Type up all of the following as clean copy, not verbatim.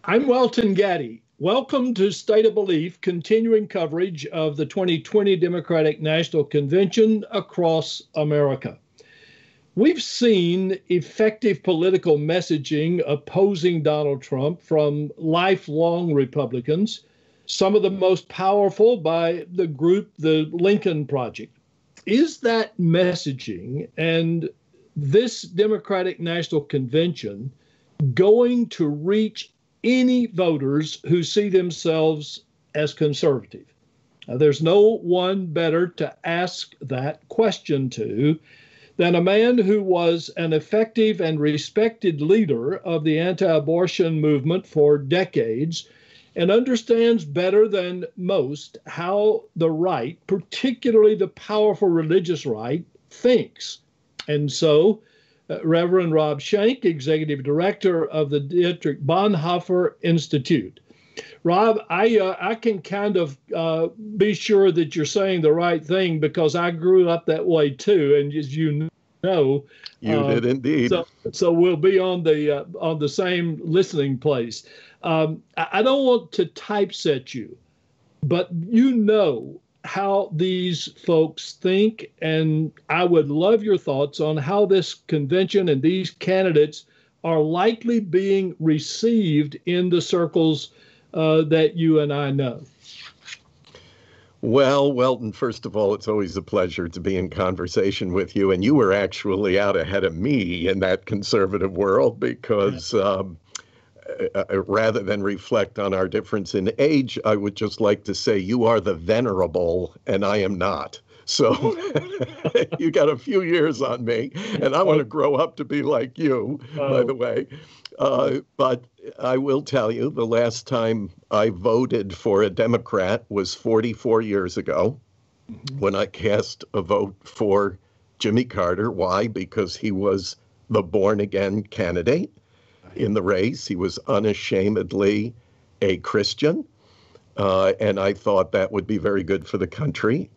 I'm Welton Gaddy. Welcome to State of Belief, continuing coverage of the 2020 Democratic National Convention across America. We've seen effective political messaging opposing Donald Trump from lifelong Republicans, some of the most powerful by the group, the Lincoln Project. Is that messaging and this Democratic National Convention going to reach any voters who see themselves as conservative? There's no one better to ask that question to than a man who was an effective and respected leader of the anti-abortion movement for decades and understands better than most how the right, particularly the powerful religious right, thinks. And so Reverend Rob Schenck, Executive Director of the Dietrich Bonhoeffer Institute. Rob, I can kind of be sure that you're saying the right thing because I grew up that way too, and as you know, you did indeed. So we'll be on the same listening place. I don't want to typeset you, but you know how these folks think, and I would love your thoughts on how this convention and these candidates are likely being received in the circles that you and I know. Well, Welton, first of all, it's always a pleasure to be in conversation with you, and you were actually out ahead of me in that conservative world because rather than reflect on our difference in age, I would just like to say you are the venerable and I am not. So you got a few years on me, and I want to grow up to be like you, by the way. But I will tell you, the last time I voted for a Democrat was 44 years ago when I cast a vote for Jimmy Carter. Why? Because he was the born-again candidate in the race. He was unashamedly a Christian, and I thought that would be very good for the country.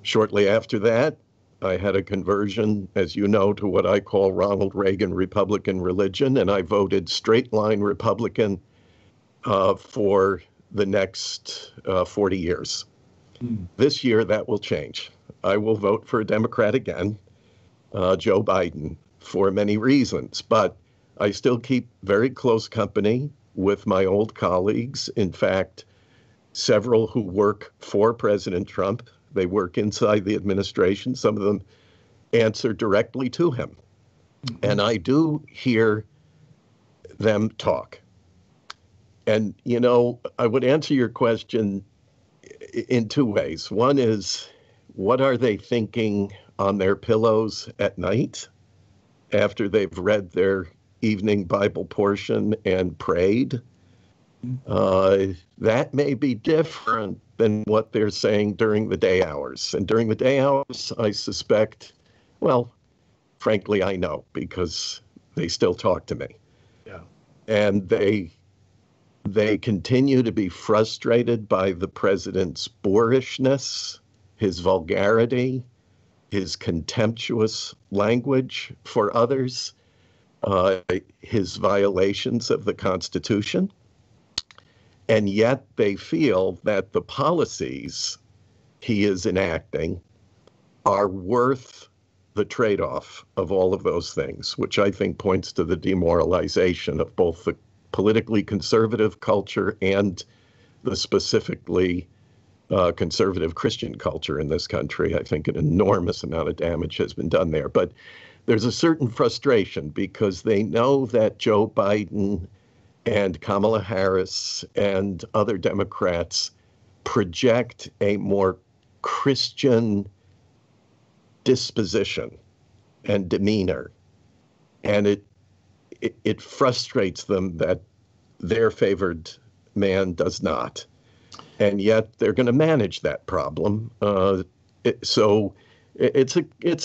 Shortly after that, I had a conversion, as you know, to what I call Ronald Reagan Republican religion, and I voted straight-line Republican for the next 40 years. This year, that will change. I will vote for a Democrat again, Joe Biden, for many reasons, but I still keep very close company with my old colleagues. In fact, several who work for President Trump. They work inside the administration. Some of them answer directly to him. And I do hear them talk. And, you know, I would answer your question in two ways. One is, what are they thinking on their pillows at night after they've read their evening Bible portion and prayed? That may be different than what they're saying during the day hours. And during the day hours, I suspect, well, frankly, I know because they still talk to me. Yeah. And they continue to be frustrated by the president's boorishness, his vulgarity, his contemptuous language for others, his violations of the Constitution. And yet they feel that the policies he is enacting are worth the trade-off of all of those things, which I think points to the demoralization of both the politically conservative culture and the specifically conservative Christian culture in this country. I think an enormous amount of damage has been done there. But there's a certain frustration because they know that Joe Biden and Kamala Harris and other Democrats project a more Christian disposition and demeanor. And it frustrates them that their favored man does not. And yet they're going to manage that problem. So it's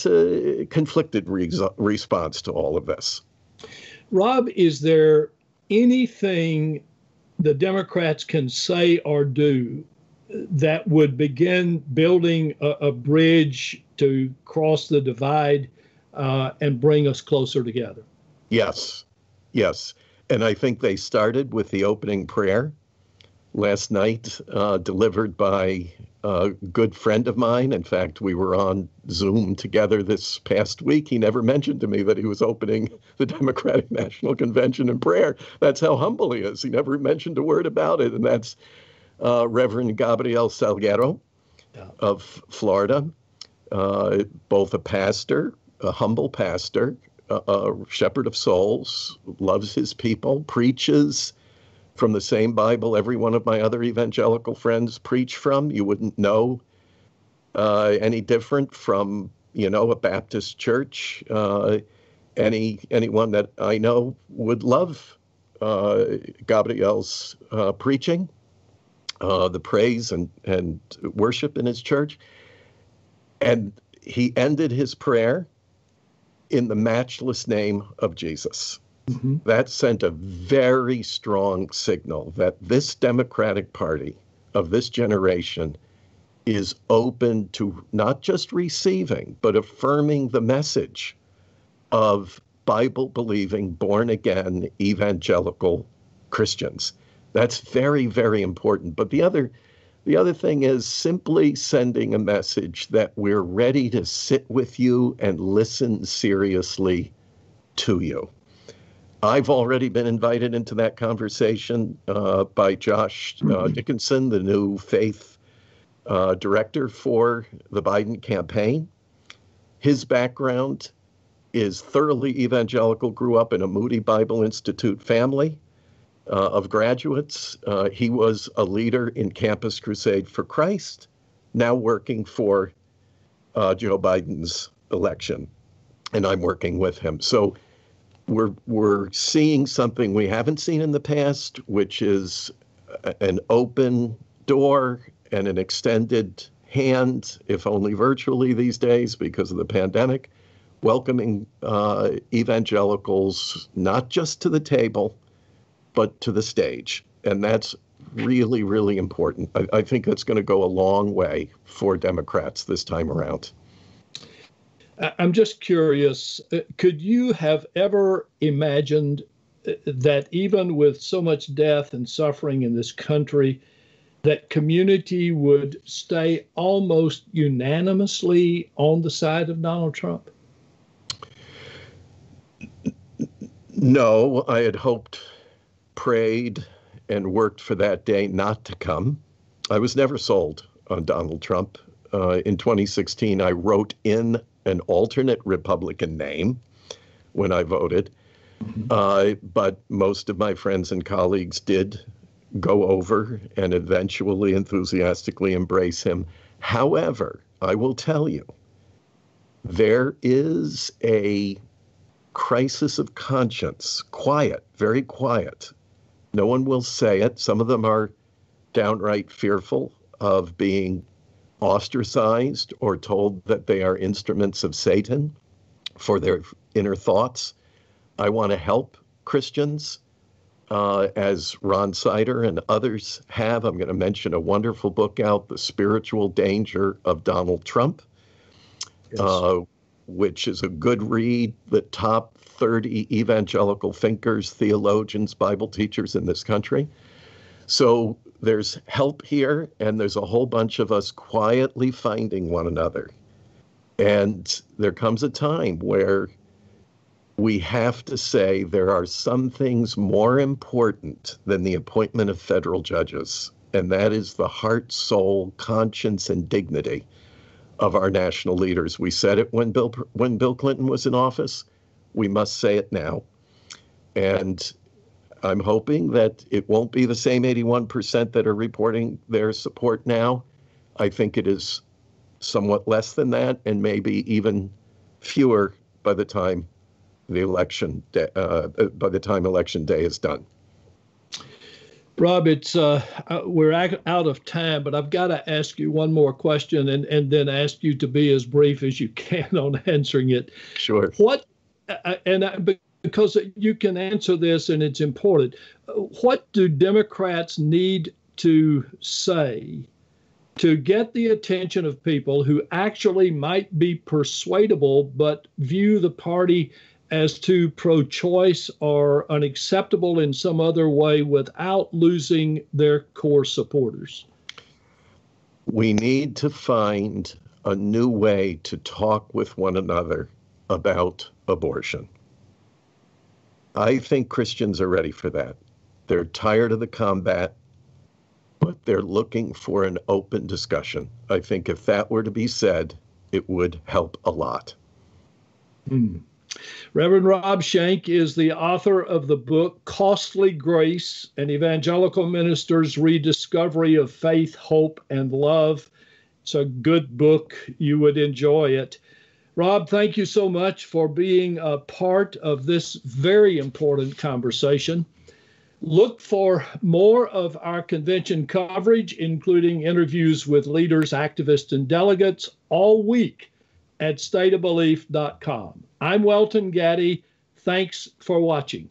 a conflicted response to all of this. Rob, is there anything the Democrats can say or do that would begin building a bridge to cross the divide and bring us closer together? Yes, yes. And I think they started with the opening prayer last night, delivered by a good friend of mine. In fact, we were on Zoom together this past week. He never mentioned to me that he was opening the Democratic National Convention in prayer. That's how humble he is. He never mentioned a word about it. And that's Reverend Gabriel Salguero of Florida, both a pastor, a humble pastor, a shepherd of souls, loves his people, preaches from the same Bible every one of my other evangelical friends preach from. You wouldn't know any different from, a Baptist church. Anyone that I know would love Gabriel's preaching, the praise and worship in his church. And he ended his prayer in the matchless name of Jesus. Mm-hmm. That sent a very strong signal that this Democratic Party of this generation is open to not just receiving, but affirming the message of Bible-believing, born-again, evangelical Christians. That's very, very important. But the other thing is simply sending a message that we're ready to sit with you and listen seriously to you. I've already been invited into that conversation by Josh Dickinson, the new faith director for the Biden campaign. His background is thoroughly evangelical, grew up in a Moody Bible Institute family of graduates. He was a leader in Campus Crusade for Christ, now working for Joe Biden's election, and I'm working with him. So we're seeing something we haven't seen in the past, which is an open door and an extended hand, if only virtually these days because of the pandemic, welcoming evangelicals not just to the table, but to the stage. And that's really, really important. I think that's going to go a long way for Democrats this time around. I'm just curious, could you have ever imagined that even with so much death and suffering in this country, that community would stay almost unanimously on the side of Donald Trump? No, I had hoped, prayed, and worked for that day not to come. I was never sold on Donald Trump. In 2016, I wrote in an alternate Republican name when I voted. But most of my friends and colleagues did go over and eventually enthusiastically embrace him. However, I will tell you, there is a crisis of conscience, quiet, very quiet. No one will say it. Some of them are downright fearful of being ostracized or told that they are instruments of Satan for their inner thoughts. I want to help Christians, as Ron Sider and others have. I'm going to mention a wonderful book out, The Spiritual Danger of Donald Trump, yes. Which is a good read. The top 30 evangelical thinkers, theologians, Bible teachers in this country. So there's help here, and there's a whole bunch of us quietly finding one another. And there comes a time where we have to say there are some things more important than the appointment of federal judges, and that is the heart, soul, conscience, and dignity of our national leaders. We said it when Bill Clinton was in office. We must say it now. And I'm hoping that it won't be the same 81% that are reporting their support now. I think it is somewhat less than that, and maybe even fewer by the time the election day, election day is done. Rob, it's we're out of time, but I've got to ask you one more question, and then ask you to be as brief as you can on answering it. Sure. Because you can answer this and it's important. What do Democrats need to say to get the attention of people who actually might be persuadable but view the party as to pro-choice are unacceptable in some other way without losing their core supporters? We need to find a new way to talk with one another about abortion. I think Christians are ready for that. They're tired of the combat, but they're looking for an open discussion. I think if that were to be said, it would help a lot. Reverend Rob Schenck is the author of the book Costly Grace, an Evangelical Minister's Rediscovery of Faith, Hope, and Love. It's a good book. You would enjoy it. Rob, thank you so much for being a part of this very important conversation. Look for more of our convention coverage, including interviews with leaders, activists, and delegates all week at stateofbelief.com. I'm Welton Gaddy. Thanks for watching.